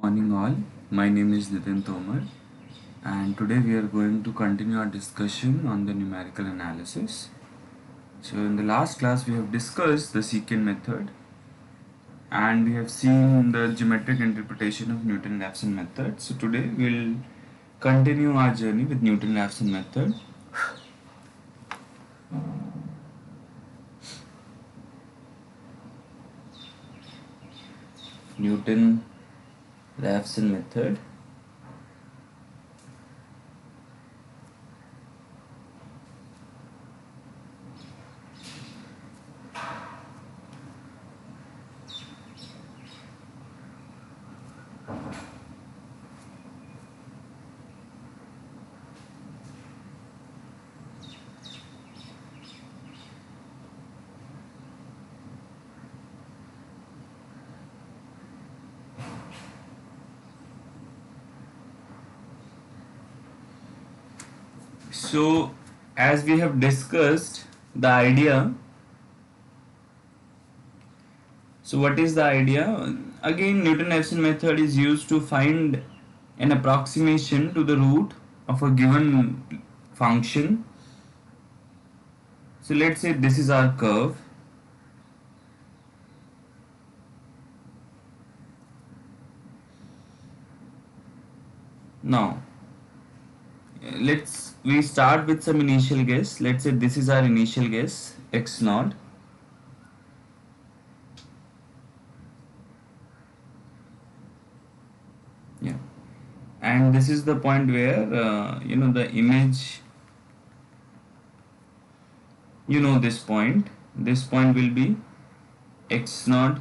Morning all, my name is Newton Tomar and today we are going to continue our discussion on the numerical analysis. So in the last class we have discussed the secant method and we have seen the geometric interpretation of Newton Raphson method. So today we will continue our journey with Newton Raphson method. Newton Raphson method. So as we have discussed the idea, so what is the idea? Again, Newton-Raphson method is used to find an approximation to the root of a given function. So let's say this is our curve. Now we start with some initial guess. Let's say this is our initial guess, x naught. Yeah, and this is the point where the image, this point will be x naught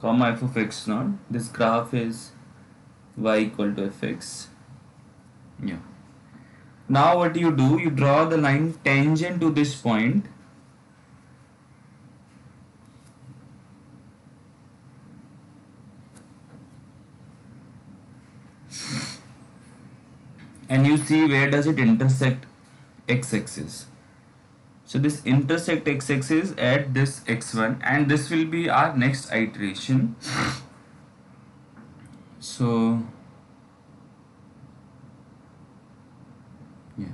comma f of x naught. This graph is y equal to fx. Yeah. Now what you do, you draw the line tangent to this point. And you see where does it intersect x-axis. So this intersect x-axis at this x1 and this will be our next iteration. So yeah,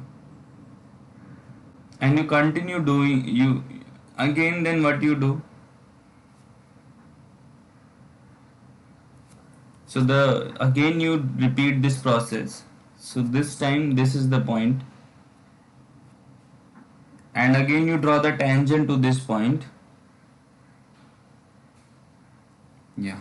and you continue doing then what you do, so again you repeat this process. So this time this is the point and again you draw the tangent to this point. Yeah,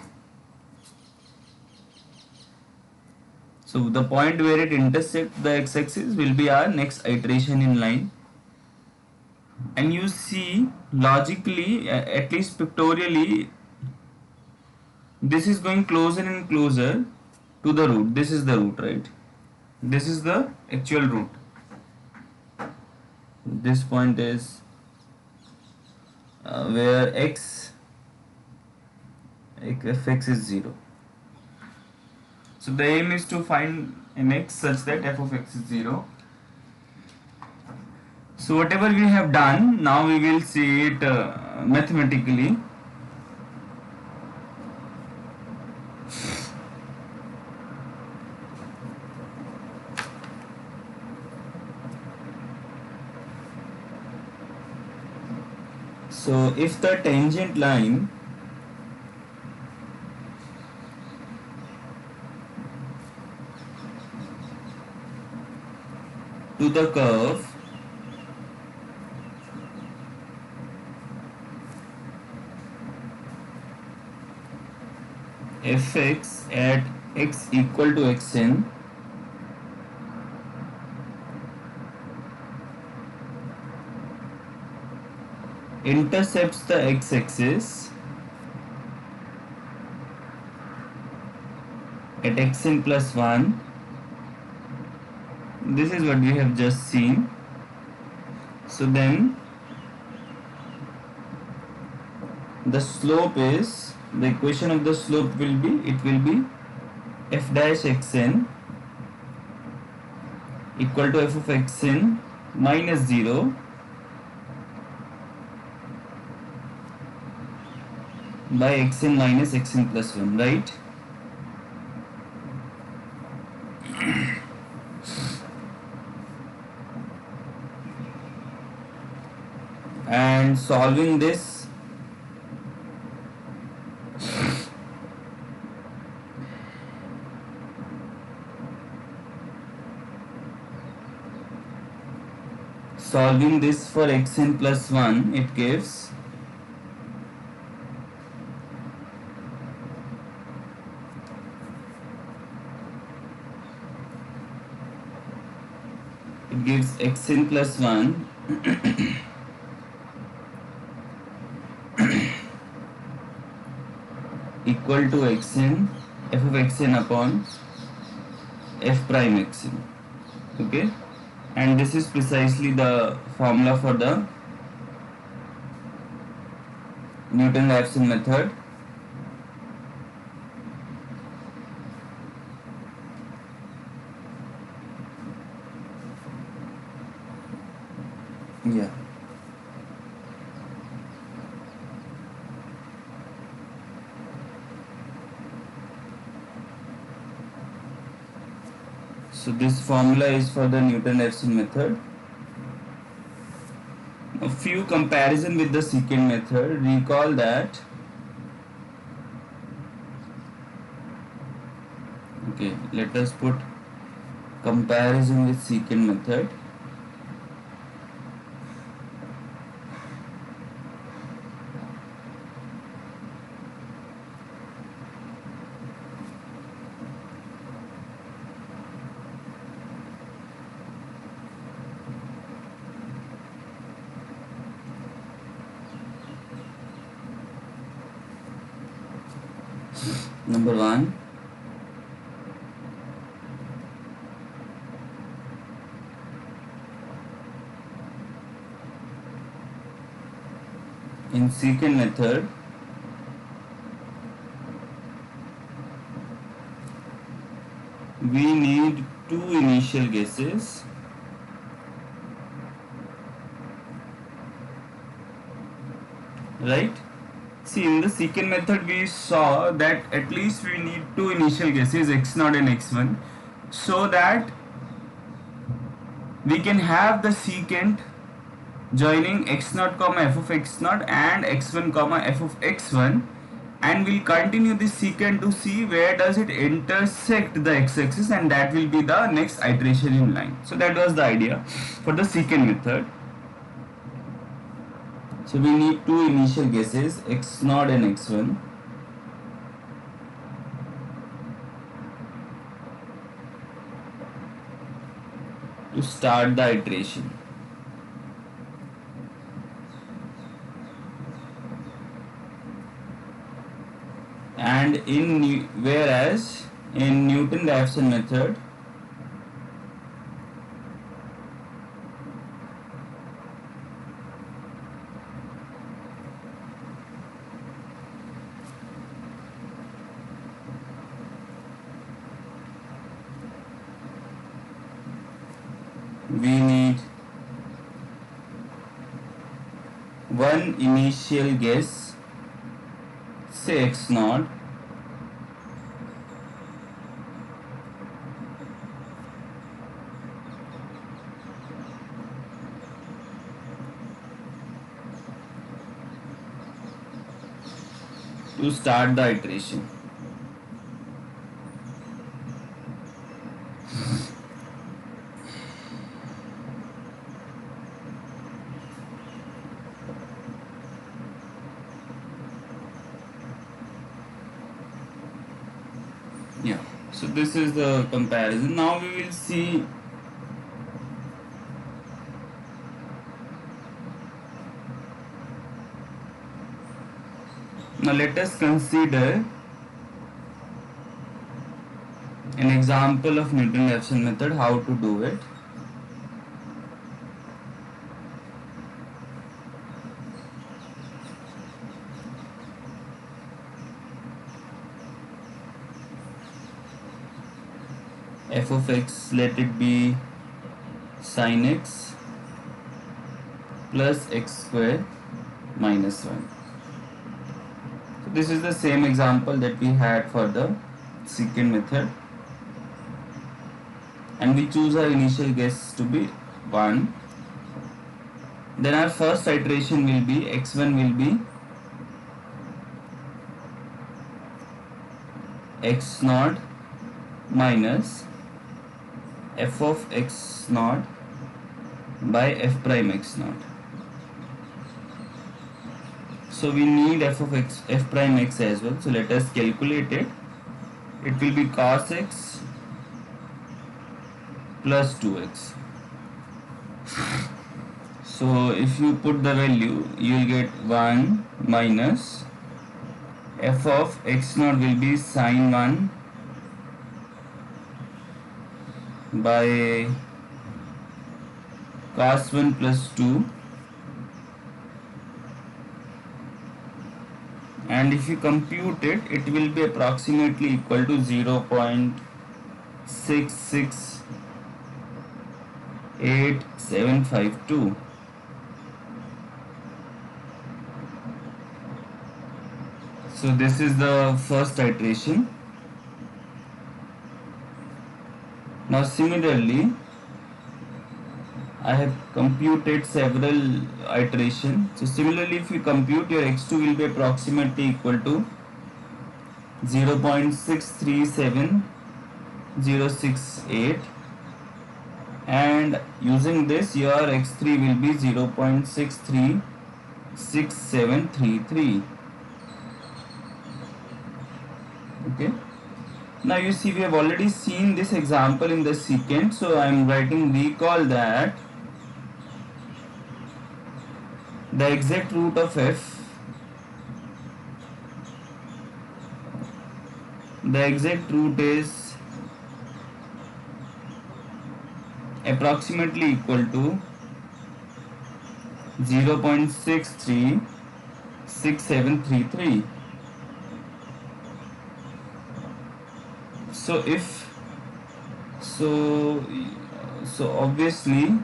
so the point where it intersects the x-axis will be our next iteration in line. And you see logically, at least pictorially, this is going closer and closer to the root. This is the root, right? This is the actual root. This point is where fx is 0. So the aim is to find an x such that f of x is 0. So whatever we have done, now we will see it mathematically. So if the tangent line to the curve fx at x equal to xn intercepts the x-axis at xn plus 1, this is what we have just seen. So then the slope is, the equation of the slope will be f dash xn equal to f of xn minus 0 by xn minus xn plus 1, right? and solving this for xn plus 1, it gives xn plus 1 equal to xn f of xn upon f prime xn. Okay, and this is precisely the formula for the Newton Raphson method. Yeah. So this formula is for the Newton Raphson method. A few comparison with the secant method. Recall that. Okay, let us put comparison with secant method. Number 1, in secant method we need two initial guesses, right? See, in the secant method we saw that at least we need two initial guesses, x0 and x1, so that we can have the secant joining x0 comma f of x0 and x1 comma f of x1, and we'll continue this secant to see where does it intersect the x-axis, and that will be the next iteration in line. So that was the idea for the secant method. So we need two initial guesses, x0 and x1. To start the iteration. And whereas in Newton Raphson method we need one initial guess, say x0, to start the iteration. Yeah, so this is the comparison. Now we will see now let us consider an example of Newton Raphson method, how to do it. F of x, let it be sin x plus x square minus 1. So this is the same example that we had for the secant method, and we choose our initial guess to be 1, Then our first iteration will be x1 will be x naught minus f of x naught by f prime x naught. So we need f of x, f prime x as well. So let us calculate it. It will be cos x plus 2x. So if you put the value, you will get 1 minus f of x naught will be sine 1 by cos 1 plus 2, and if you compute it, it will be approximately equal to 0.668752. So this is the first iteration. Now similarly, I have computed several iterations. So similarly, if you compute, your x2 will be approximately equal to 0.637068, and using this your x3 will be 0.636733. Okay. Now you see, we have already seen this example in the secant, so I am writing recall that the exact root of f, the exact root is approximately equal to 0.636733. So so obviously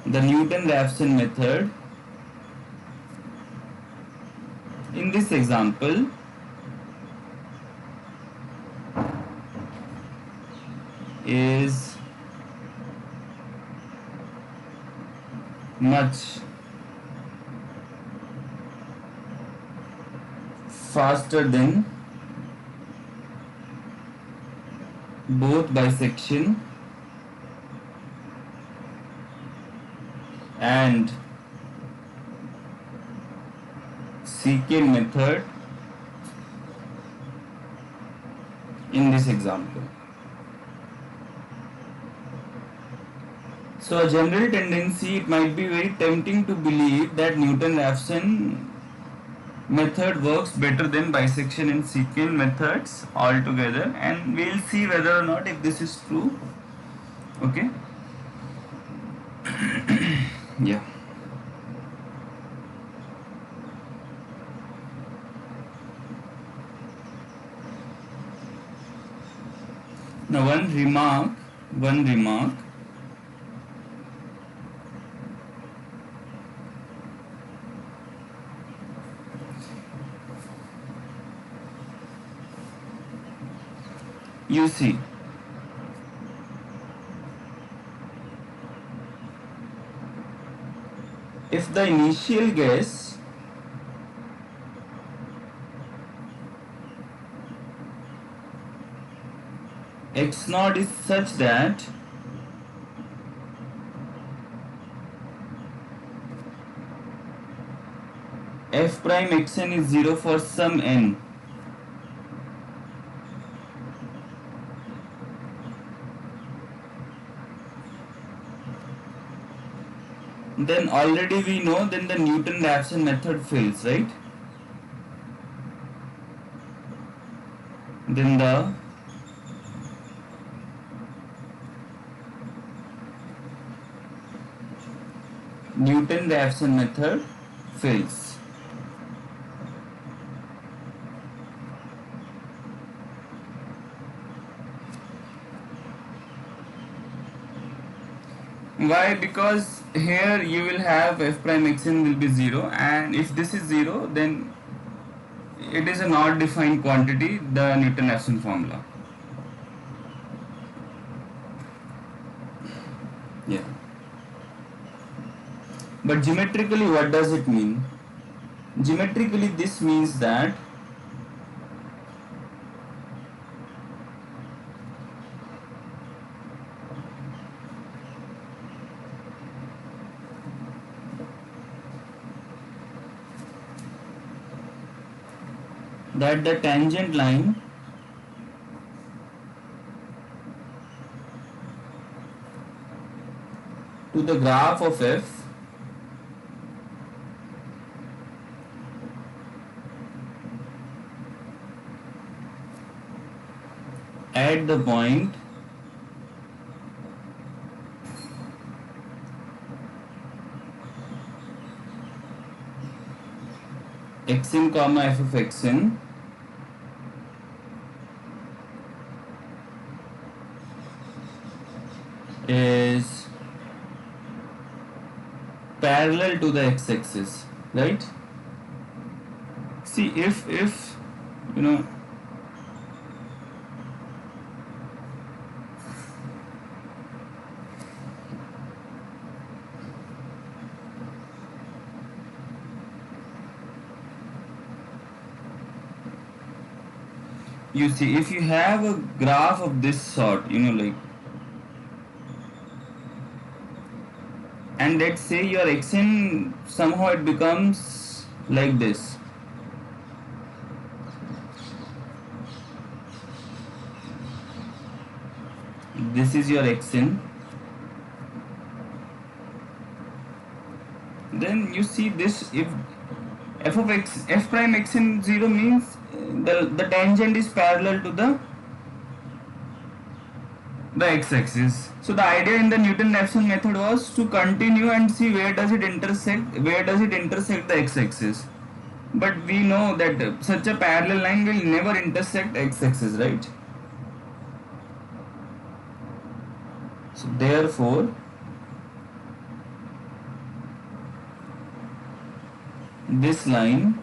the Newton Raphson method in this example is much faster than both bisection and secant method in this example. So a general tendency, it might be very tempting to believe that Newton Raphson method works better than bisection and secant methods altogether, and we'll see whether or not if this is true. Okay. Yeah. Now one remark. You see, if the initial guess x naught is such that f prime xn is 0 for some n, then already we know then the Newton Raphson method fails, right? Then the Newton Raphson method fails. Why? Because here you will have f prime xn will be 0, and if this is 0, then it is a not defined quantity, the Newton Raphson formula. Yeah. But geometrically, what does it mean? Geometrically, this means that the tangent line to the graph of f at the point xn comma f of xn is parallel to the x-axis, right? See, if you know, you see, if you have a graph of this sort, you know, like, and let's say your xn somehow it becomes like this. This is your xn. Then you see this, if f of x, f prime xn 0 means the tangent is parallel to the x-axis. So the idea in the Newton Raphson method was to continue and see where does it intersect the x-axis. But we know that such a parallel line will never intersect x-axis, right? So therefore this line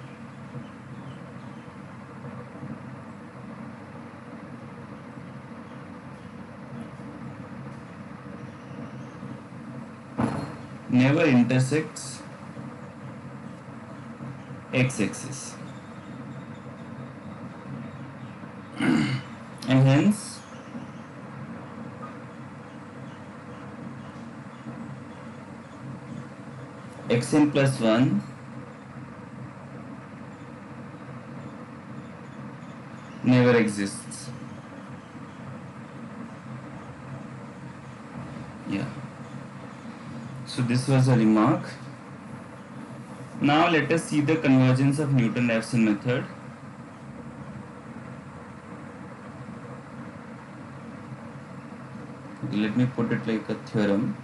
never intersects x-axis and hence xn plus 1 never exists. Yeah. So this was a remark. Now let us see the convergence of Newton Raphson method. Let me put it like a theorem.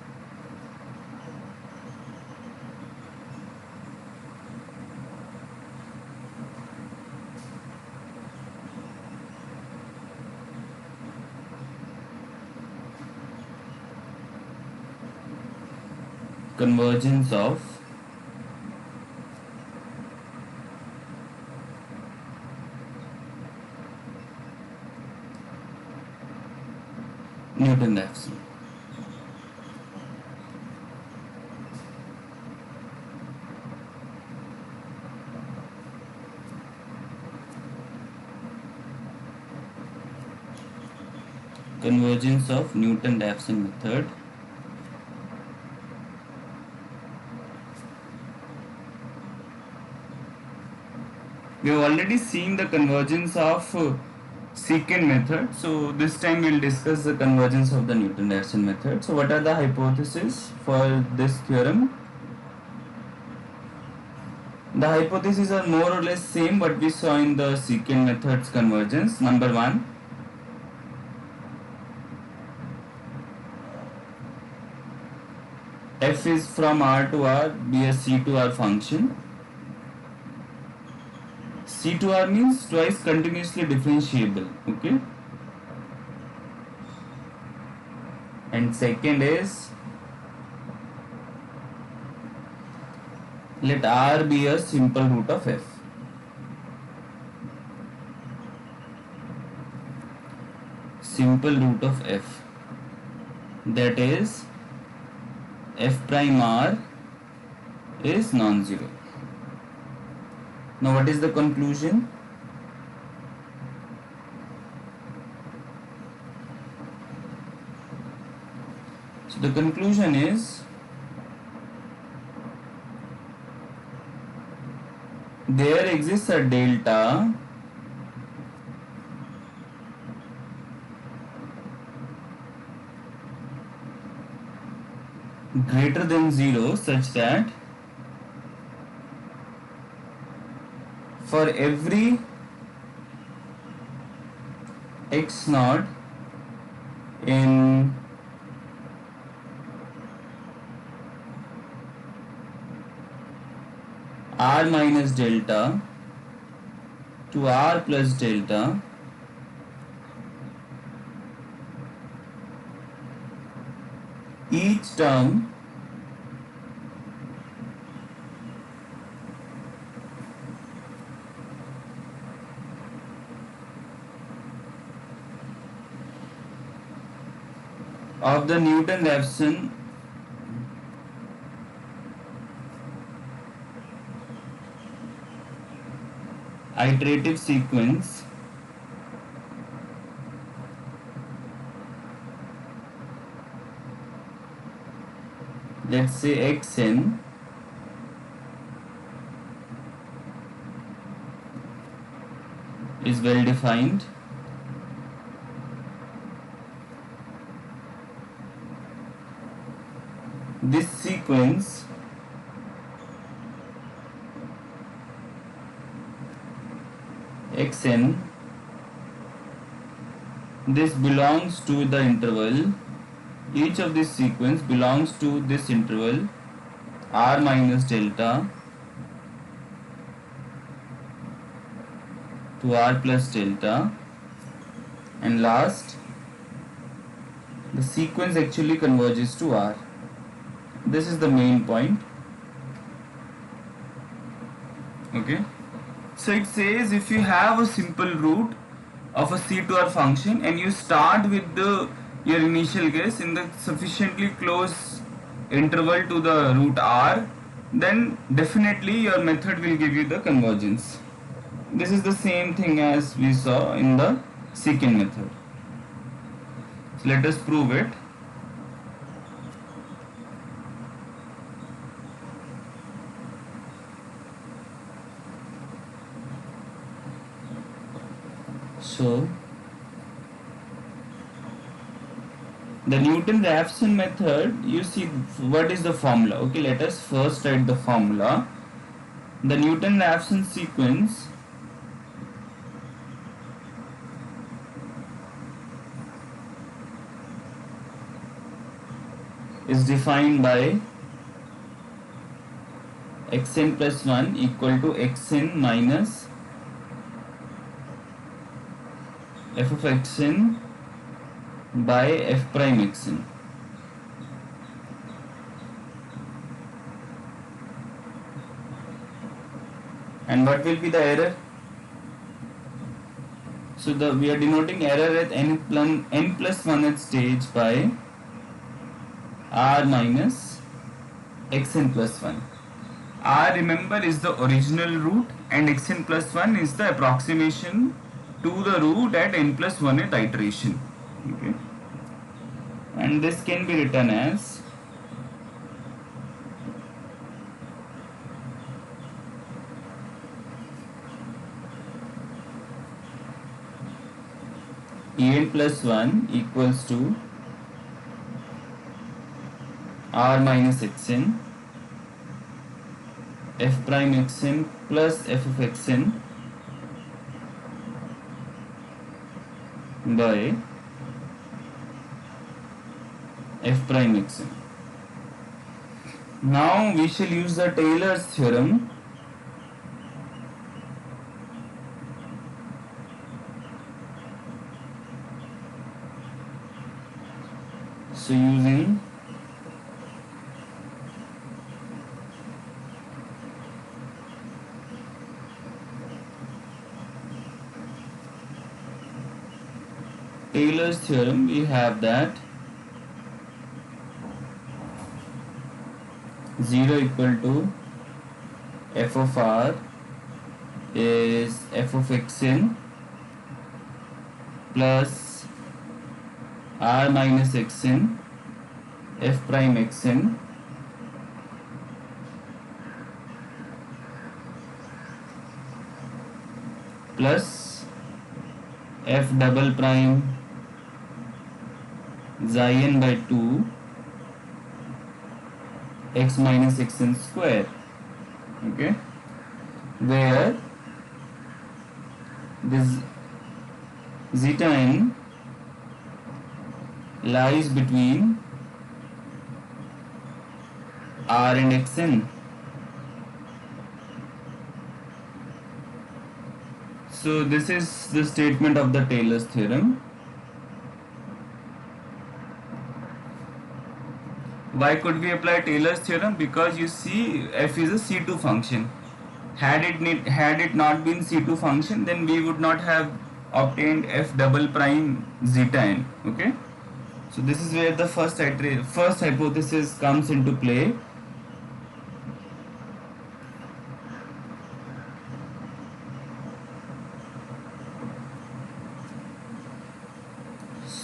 Convergence of Newton Raphson. Convergence of Newton Raphson method. We have already seen the convergence of secant method, so this time we will discuss the convergence of the Newton Raphson method. So what are the hypotheses for this theorem? The hypotheses are more or less same what we saw in the secant method's convergence. Number 1, f is from R to R be a C to R function. C to R means twice continuously differentiable, okay? And second is, let R be a simple root of f. simple root of f, that is f prime r is non-zero. Now what is the conclusion? So the conclusion is there exists a delta greater than 0 such that for every x naught in r minus delta to r plus delta, each term of the Newton Raphson iterative sequence let's say xn is well defined. This sequence xn, this belongs to the interval, each of this sequence belongs to this interval r minus delta to r plus delta, and last the sequence actually converges to r. This is the main point. Okay, so it says if you have a simple root of a C2R function and you start with your initial guess in the sufficiently close interval to the root r, then definitely your method will give you the convergence. This is the same thing as we saw in the secant method. So let us prove it. So the Newton Raphson method, you see what is the formula. Okay, let us first write the formula. The Newton Raphson sequence is defined by xn plus 1 equal to xn minus f of xn by f prime xn. And what will be the error? So we are denoting error at n plus 1th stage by r minus xn plus 1. R, remember, is the original root and xn plus 1 is the approximation to the root at n plus 1th iteration. Okay, and this can be written as en plus 1 equals to r minus xn f prime xn plus f of xn by f prime xn. Now we shall use the Taylor's theorem. So using Taylor's theorem, we have that 0 equal to f of r is f of x n plus r minus x n f prime x n plus f double prime xi n by 2 x minus x n square, okay, where this zeta n lies between r and xn. So this is the statement of the Taylor's theorem. Why could we apply Taylor's theorem? Because you see f is a C2 function. Had it not been C2 function, then we would not have obtained f double prime zeta n. Okay, so this is where the first hypothesis comes into play.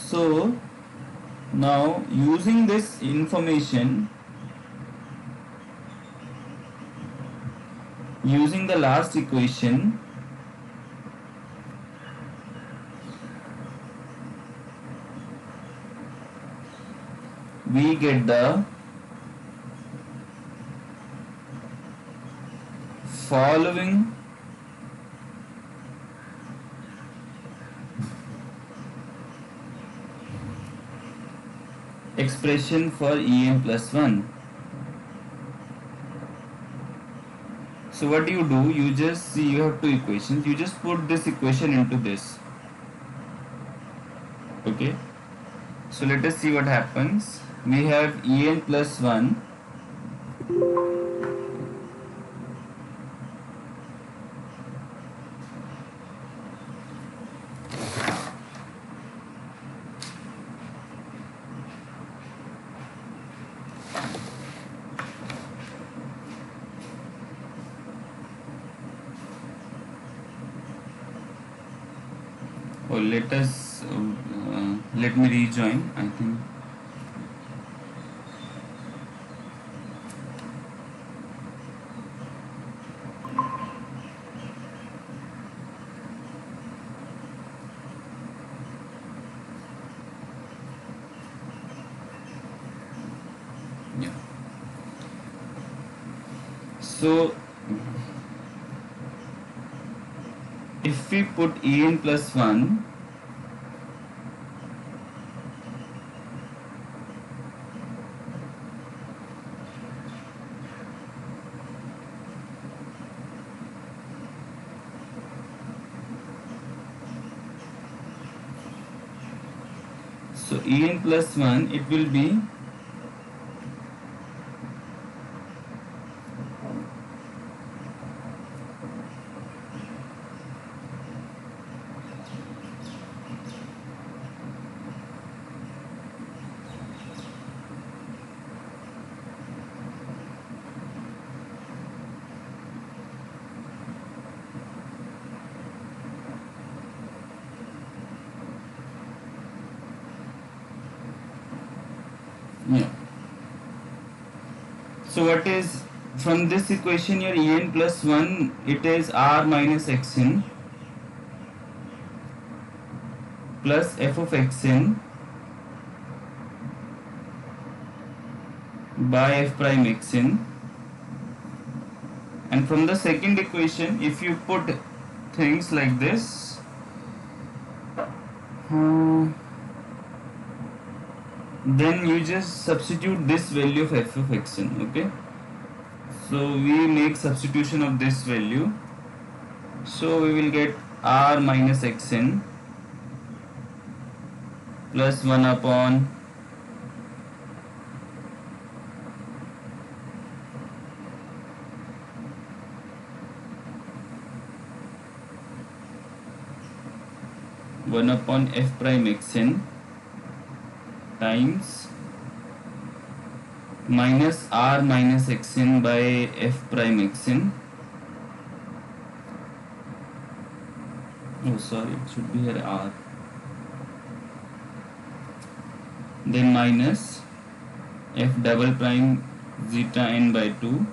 So now using this information, using the last equation, we get the following expression for En plus 1. So what do? You just see, you have two equations, you just put this equation into this. Okay, so let us see what happens. We have En plus 1 or let me rejoin, I think. Yeah. So if we put En plus 1, so En plus 1, it will be yeah. So what is from this equation, your En plus 1, it is r minus xn plus f of xn by f prime xn, and from the second equation, if you put things like this, then you just substitute this value of f of xn. Okay, so we make substitution of this value, so we will get r minus xn plus 1 upon 1 upon f prime xn times minus r minus xn by f prime xn. Oh sorry, it should be here r. Then minus f double prime zeta n by 2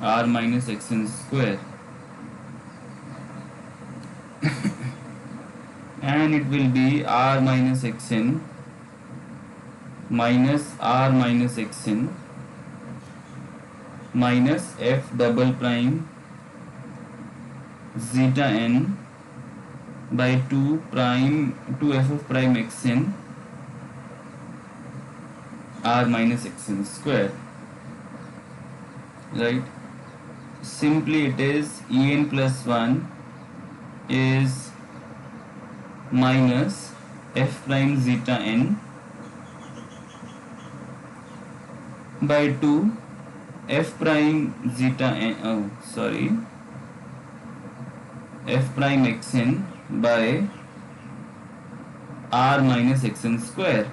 r minus xn square. And it will be r minus xn minus r minus xn minus f double prime zeta n by 2 f of prime xn r minus xn square. Right? Simply it is en plus 1 is minus f prime zeta n by 2 f prime zeta n f prime xn by r minus xn square.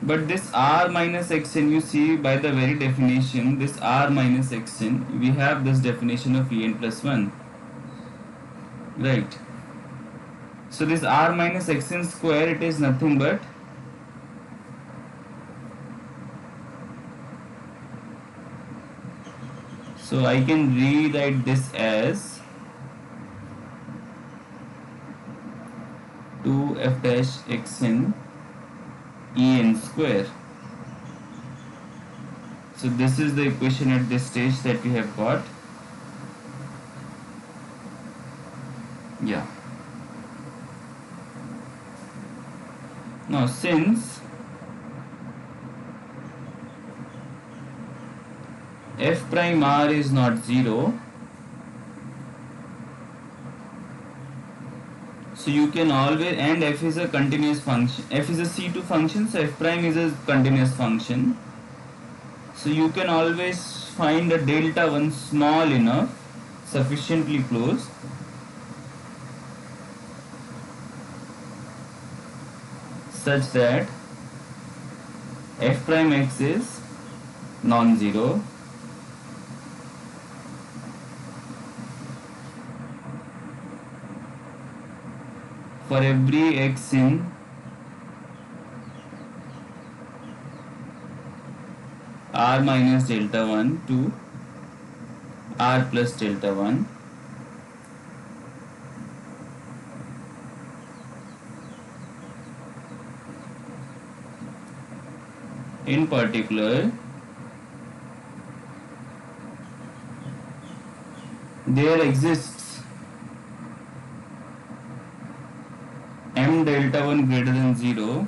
But this r minus xn, you see by the very definition, this r minus xn, we have this definition of en plus 1, right? So this r minus xn square, it is nothing but so I can rewrite this as 2 f dash xn en square. So this is the equation at this stage that we have got. Yeah. Now since f prime r is not 0, so you can always, and f is a continuous function, f is a C2 function, so f prime is a continuous function, so you can always find a delta 1 small enough, sufficiently close, such that f prime x is non-zero for every x in r minus delta 1 to r plus delta 1. In particular, there exists m delta 1 greater than 0